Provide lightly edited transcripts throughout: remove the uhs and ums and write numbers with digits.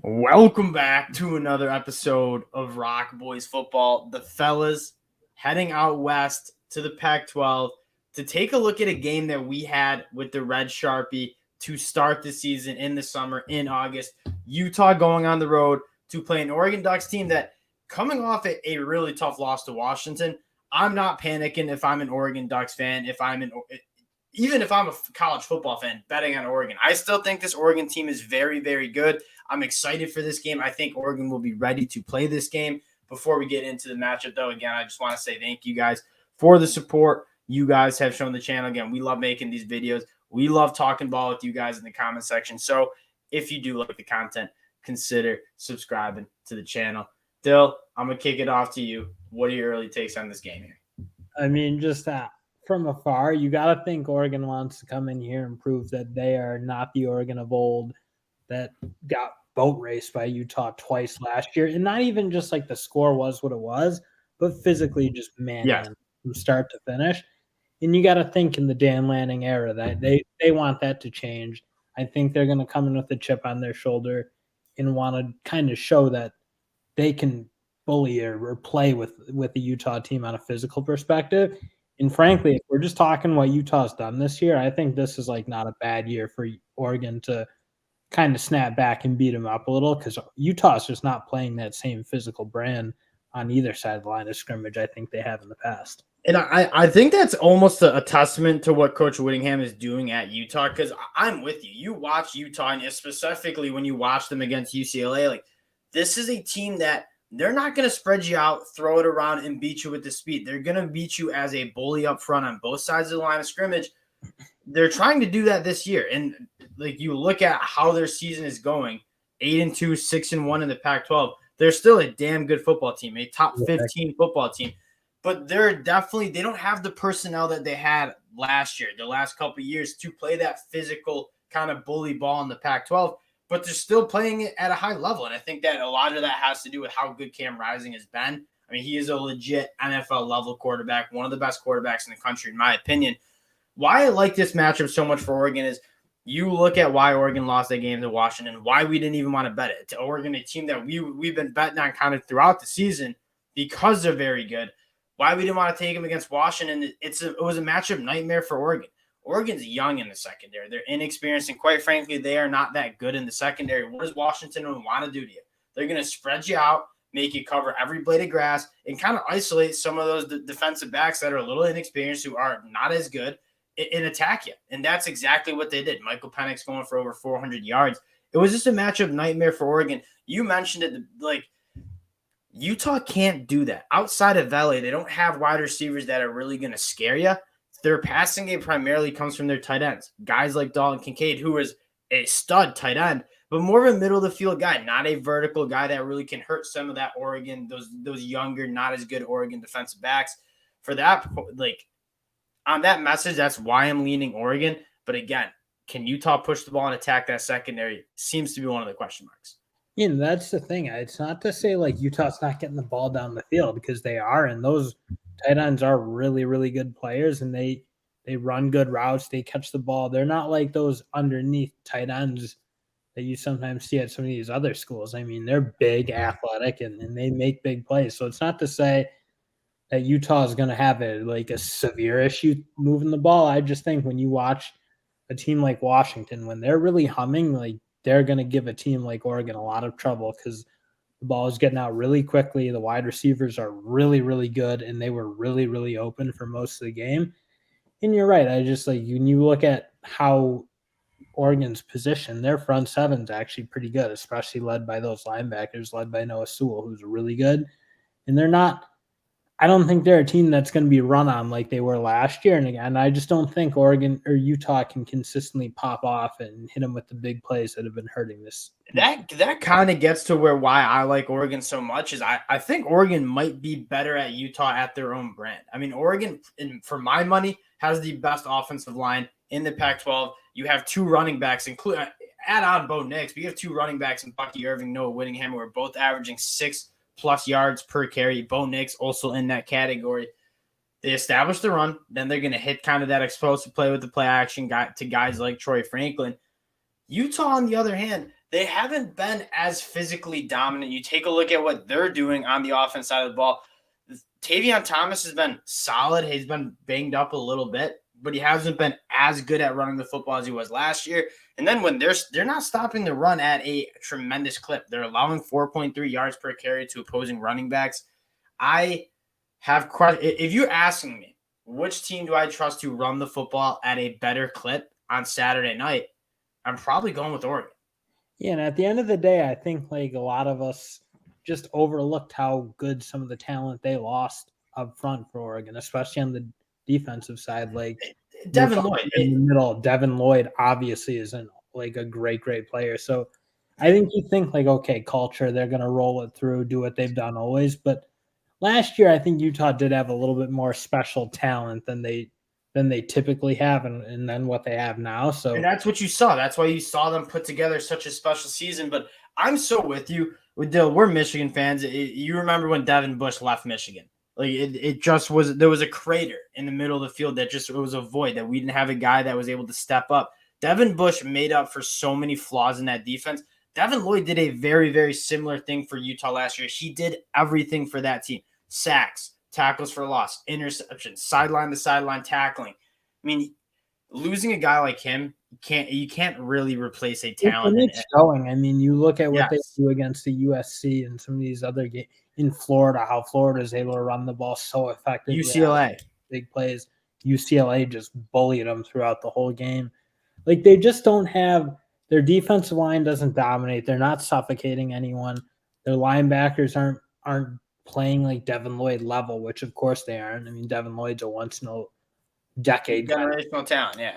Welcome back to another episode of ROC Boys Football. The fellas heading out west to the Pac-12 to take a look at a game that we had with the Red Sharpie to start the season in the summer in August. Utah going on the road to play an Oregon Ducks team that coming off a really tough loss to Washington. I'm not panicking if I'm an Oregon Ducks fan, even if I'm a college football fan betting on Oregon. I still think this Oregon team is very, very good. I'm excited for this game. I think Oregon will be ready to play this game. Before we get into the matchup, though, again, I just want to say thank you guys for the support you guys have shown the channel. Again, we love making these videos. We love talking ball with you guys in the comment section. So if you do like the content, consider subscribing to the channel. Dill, I'm going to kick it off to you. What are your early takes on this game here? I mean, just from afar, you got to think Oregon wants to come in here and prove that they are not the Oregon of old that got boat raced by Utah twice last year. And not even just like the score was what it was, but physically just manhandled from start to finish. And you got to think in the Dan Lanning era that they want that to change. I think they're going to come in with a chip on their shoulder and want to kind of show that they can bully or play with the Utah team on a physical perspective. And frankly, if we're just talking what Utah's done this year, I think this is like not a bad year for Oregon to kind of snap back and beat them up a little, because Utah's just not playing that same physical brand on either side of the line of scrimmage I think they have in the past. And I think that's almost a testament to what Coach Whittingham is doing at Utah, because I'm with you. You watch Utah, and specifically when you watch them against UCLA, like this is a team that they're not going to spread you out, throw it around, and beat you with the speed. They're going to beat you as a bully up front on both sides of the line of scrimmage. They're trying to do that this year. And like you look at how their season is going, 8-2, 6-1 in the Pac-12. They're still a damn good football team, a top 15 football team. But they don't have the personnel that they had last year, the last couple of years, to play that physical kind of bully ball in the Pac-12. But they're still playing it at a high level. And I think that a lot of that has to do with how good Cam Rising has been. I mean, he is a legit NFL level quarterback, one of the best quarterbacks in the country, in my opinion. Why I like this matchup so much for Oregon is you look at why Oregon lost that game to Washington, why we didn't even want to bet it. To Oregon, a team that we've been betting on kind of throughout the season because they're very good. Why we didn't want to take them against Washington, it was a matchup nightmare for Oregon. Oregon's young in the secondary. They're inexperienced, and quite frankly, they are not that good in the secondary. What does Washington want to do to you? They're going to spread you out, make you cover every blade of grass, and kind of isolate some of those defensive backs that are a little inexperienced, who are not as good, and attack you. And that's exactly what they did. Michael Penix going for over 400 yards. It was just a matchup nightmare for Oregon. You mentioned it, like, Utah can't do that. Outside of Valley, they don't have wide receivers that are really going to scare you. Their passing game primarily comes from their tight ends. Guys like Dalton Kincaid, who is a stud tight end, but more of a middle of the field guy, not a vertical guy that really can hurt some of that Oregon, those younger, not as good Oregon defensive backs. For that, like on that message, that's why I'm leaning Oregon. But again, can Utah push the ball and attack that secondary? Seems to be one of the question marks. Yeah, that's the thing. It's not to say like Utah's not getting the ball down the field, because they are, and those tight ends are really, really good players, and they run good routes. They catch the ball. They're not like those underneath tight ends that you sometimes see at some of these other schools. I mean, they're big, athletic, and they make big plays. So it's not to say that Utah is going to have a severe issue moving the ball. I just think when you watch a team like Washington, when they're really humming, like they're going to give a team like Oregon a lot of trouble, because the ball is getting out really quickly. The wide receivers are really, really good, and they were really, really open for most of the game. And you're right. I just like when you look at how Oregon's position, their front seven's actually pretty good, especially led by those linebackers, led by Noah Sewell, who's really good. And they're not – I don't think they're a team that's going to be run on like they were last year. And again, I just don't think Oregon or Utah can consistently pop off and hit them with the big plays that have been hurting this. That kind of gets to why I like Oregon so much is I think Oregon might be better at Utah at their own brand. I mean, Oregon, for my money, has the best offensive line in the Pac-12. You have two running backs, including add on Bo Nix, but you have two running backs in Bucky Irving, Noah Whittingham, who are both averaging 6+ yards per carry. Bo Nix also in that category. They establish the run, then they're going to hit kind of that explosive play with the play action guy to guys like Troy Franklin. Utah, on the other hand, they haven't been as physically dominant. You take a look at what they're doing on the offense side of the ball. Tavion Thomas has been solid. He's been banged up a little bit, but he hasn't been as good at running the football as he was last year. And then when they're not stopping the run at a tremendous clip, they're allowing 4.3 yards per carry to opposing running backs. I have if you're asking me which team do I trust to run the football at a better clip on Saturday night, I'm probably going with Oregon. Yeah, and at the end of the day, I think like a lot of us just overlooked how good some of the talent they lost up front for Oregon, especially on the defensive side. Like Devin Lloyd in the middle, Devin Lloyd obviously isn't like a great player. So I think you think like, okay, culture, they're going to roll it through, do what they've done always. But last year, I think Utah did have a little bit more special talent than they typically have, and then what they have now. So and that's what you saw. That's why you saw them put together such a special season. But I'm so with you. Dill, we're Michigan fans. You remember when Devin Bush left Michigan? Like it just was. There was a crater in the middle of the field that just it was a void that we didn't have a guy that was able to step up. Devin Bush made up for so many flaws in that defense. Devin Lloyd did a very, very similar thing for Utah last year. He did everything for that team: sacks, tackles for loss, interceptions, sideline to sideline tackling. I mean, losing a guy like him, you can't really replace a talent. And it's showing. I mean, you look at what they Yes. do against the USC and some of these other games in Florida, how Florida is able to run the ball so effectively. UCLA. Big plays. UCLA just bullied them throughout the whole game. Like they just don't have their defensive line doesn't dominate. They're not suffocating anyone. Their linebackers aren't playing like Devin Lloyd level, which of course they aren't. I mean, Devin Lloyd's a once in a decade Generational talent, yeah.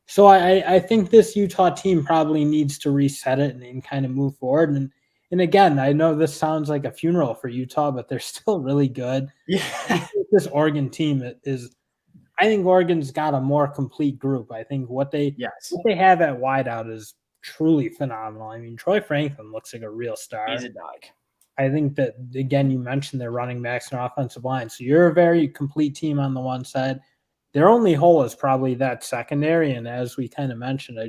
So I think this Utah team probably needs to reset it and kind of move forward. And again, I know this sounds like a funeral for Utah, but they're still really good. Yeah. This Oregon team is I think Oregon's got a more complete group. I think what they have at wideout is truly phenomenal. I mean, Troy Franklin looks like a real star. He's a dog. I think that, again, you mentioned their running backs and offensive line. So you're a very complete team on the one side. Their only hole is probably that secondary. And as we kind of mentioned, I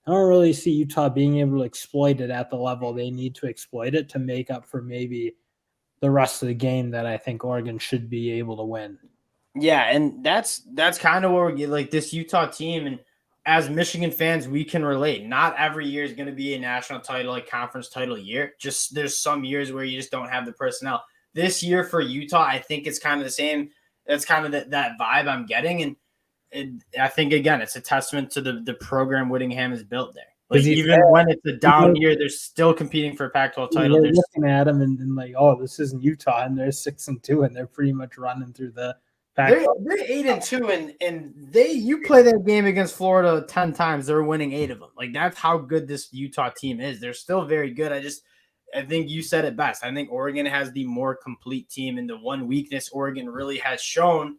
don't really see Utah being able to exploit it at the level they need to exploit it to make up for maybe the rest of the game that I think Oregon should be able to win. Yeah, and that's kind of where we get like this Utah team. And as Michigan fans, we can relate. Not every year is going to be a national title, like conference title year. Just there's some years where you just don't have the personnel. This year for Utah, I think it's kind of the same. That's kind of that vibe I'm getting. And I think, again, it's a testament to the program Whittingham has built there. Like, even when it's a down year, they're still competing for a Pac-12 title. They're looking at them and like, oh, this isn't Utah, and they're 6-2, and they're pretty much running through the Pac-12. They're 8-2, and you play that game against Florida 10 times, they're winning 8 of them. Like, that's how good this Utah team is. They're still very good. I think you said it best. I think Oregon has the more complete team, and the one weakness Oregon really has shown,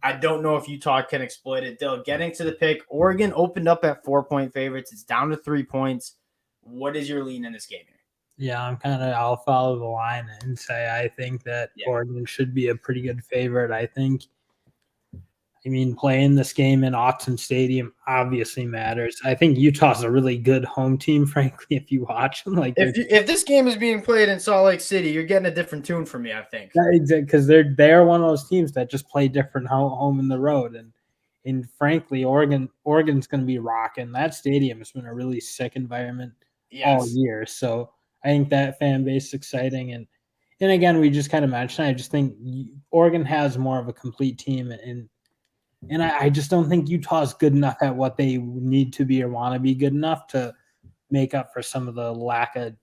I don't know if Utah can exploit it. They'll getting to the pick. Oregon opened up at 4-point favorites. It's down to 3 points. What is your lean in this game here? Yeah, I'll follow the line and say I think that Oregon should be a pretty good favorite. I mean, playing this game in Autzen Stadium obviously matters. I think Utah's a really good home team, frankly, if you watch them. Like, if this game is being played in Salt Lake City, you're getting a different tune from me, I think. Because they're one of those teams that just play different home and the road. And frankly, Oregon's going to be rocking. That stadium has been a really sick environment all year. So I think that fan base is exciting. And again, we just kind of mentioned, I just think Oregon has more of a complete team, and I just don't think Utah's good enough at what they need to be or want to be good enough to make up for some of the lack of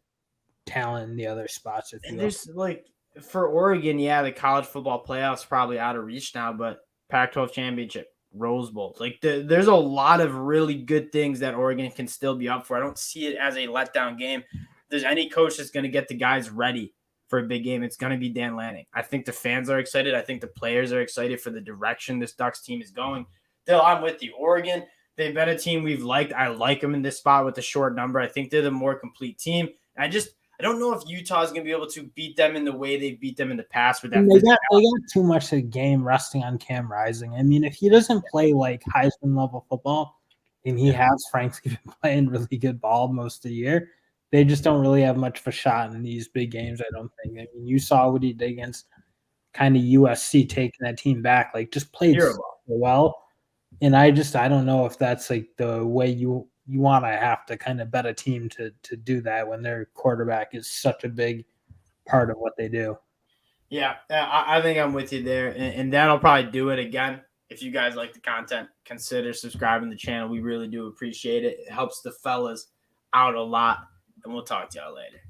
talent in the other spots. And there's like for Oregon, the college football playoffs probably out of reach now, but Pac-12 championship, Rose Bowl, like there's a lot of really good things that Oregon can still be up for. I don't see it as a letdown game. If there's any coach that's going to get the guys ready for a big game, it's going to be Dan Lanning. I think the fans are excited. I think the players are excited for the direction this Ducks team is going. Dill, I'm with you. Oregon, they've been a team we've liked. I like them in this spot with the short number. I think they're the more complete team. I don't know if Utah is going to be able to beat them in the way they beat them in the past. With that, they got too much of the game resting on Cam Rising. I mean, if he doesn't play like Heisman level football, and he has frankly been playing really good ball most of the year. They just don't really have much of a shot in these big games, I don't think. I mean, you saw what he did against kind of USC, taking that team back, like just played so well. And I don't know if that's like the way you want to have to kind of bet a team to do that when their quarterback is such a big part of what they do. Yeah, I think I'm with you there, and that'll probably do it again. If you guys like the content, consider subscribing to the channel. We really do appreciate it. It helps the fellas out a lot, and we'll talk to y'all later.